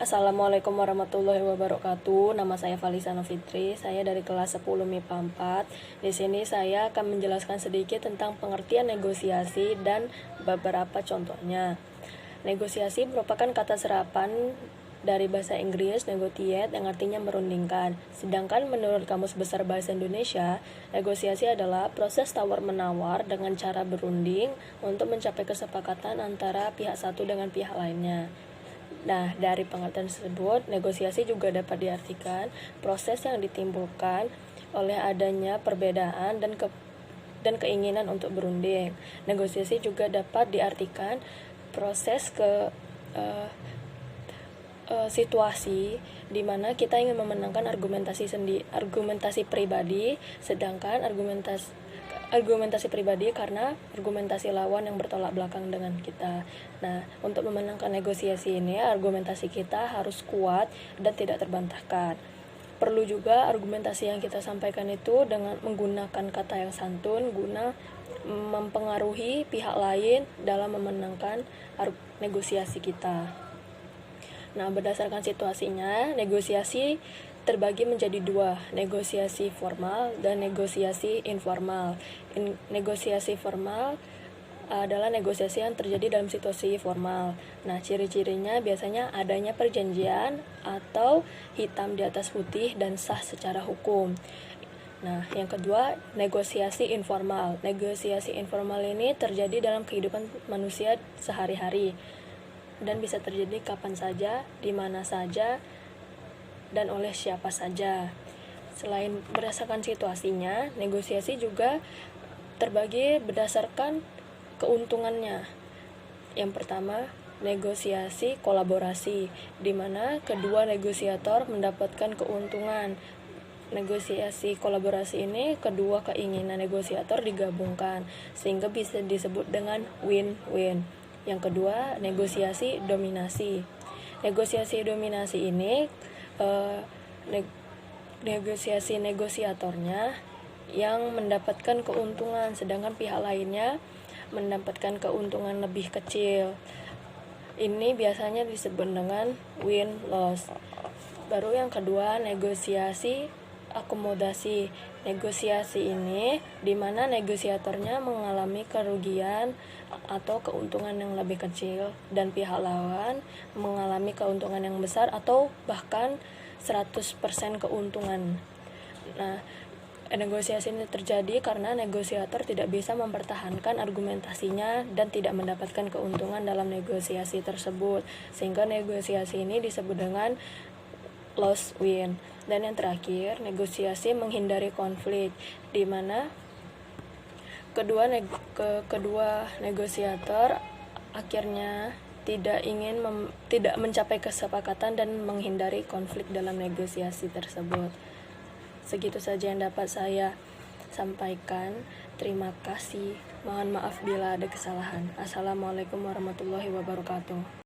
Assalamualaikum warahmatullahi wabarakatuh. Nama saya Falisana Fitri. Saya dari kelas 10 MIPA 4. Di sini saya akan menjelaskan sedikit tentang pengertian negosiasi dan beberapa contohnya. Negosiasi merupakan kata serapan dari bahasa Inggris negotiate yang artinya merundingkan. Sedangkan menurut Kamus Besar Bahasa Indonesia, negosiasi adalah proses tawar-menawar dengan cara berunding untuk mencapai kesepakatan antara pihak satu dengan pihak lainnya. Nah, dari pengertian tersebut, negosiasi juga dapat diartikan proses yang ditimbulkan oleh adanya perbedaan dan keinginan untuk berunding. Negosiasi juga dapat diartikan proses situasi di mana kita ingin memenangkan argumentasi pribadi, sedangkan argumentasi pribadi karena argumentasi lawan yang bertolak belakang dengan kita. Nah, untuk memenangkan negosiasi ini, argumentasi kita harus kuat dan tidak terbantahkan. Perlu juga argumentasi yang kita sampaikan itu dengan menggunakan kata yang santun guna mempengaruhi pihak lain dalam memenangkan negosiasi kita. Nah, berdasarkan situasinya, negosiasi terbagi menjadi dua, negosiasi formal dan negosiasi informal. Negosiasi formal adalah negosiasi yang terjadi dalam situasi formal. Nah, ciri-cirinya biasanya adanya perjanjian atau hitam di atas putih dan sah secara hukum. Nah, yang kedua, negosiasi informal. Negosiasi informal ini terjadi dalam kehidupan manusia sehari-hari dan bisa terjadi kapan saja, di mana saja, dan oleh siapa saja. Selain berdasarkan situasinya, negosiasi juga terbagi berdasarkan keuntungannya. Yang pertama, negosiasi kolaborasi, di mana kedua negosiator mendapatkan keuntungan. Negosiasi kolaborasi ini kedua keinginan negosiator digabungkan sehingga bisa disebut dengan win-win. Yang kedua, negosiasi dominasi. Negosiasi dominasi ini negosiasi negosiatornya yang mendapatkan keuntungan sedangkan pihak lainnya mendapatkan keuntungan lebih kecil. Ini biasanya disebut dengan win-loss. Baru yang kedua, negosiasi akomodasi. Negosiasi ini di mana negosiatornya mengalami kerugian atau keuntungan yang lebih kecil dan pihak lawan mengalami keuntungan yang besar atau bahkan 100% keuntungan. Nah, negosiasi ini terjadi karena negosiator tidak bisa mempertahankan argumentasinya dan tidak mendapatkan keuntungan dalam negosiasi tersebut, sehingga negosiasi ini disebut dengan loss win. Dan yang terakhir, negosiasi menghindari konflik, di mana kedua negosiator akhirnya tidak mencapai kesepakatan dan menghindari konflik dalam negosiasi tersebut. Segitu saja yang dapat saya sampaikan. Terima kasih. Mohon maaf bila ada kesalahan. Assalamualaikum warahmatullahi wabarakatuh.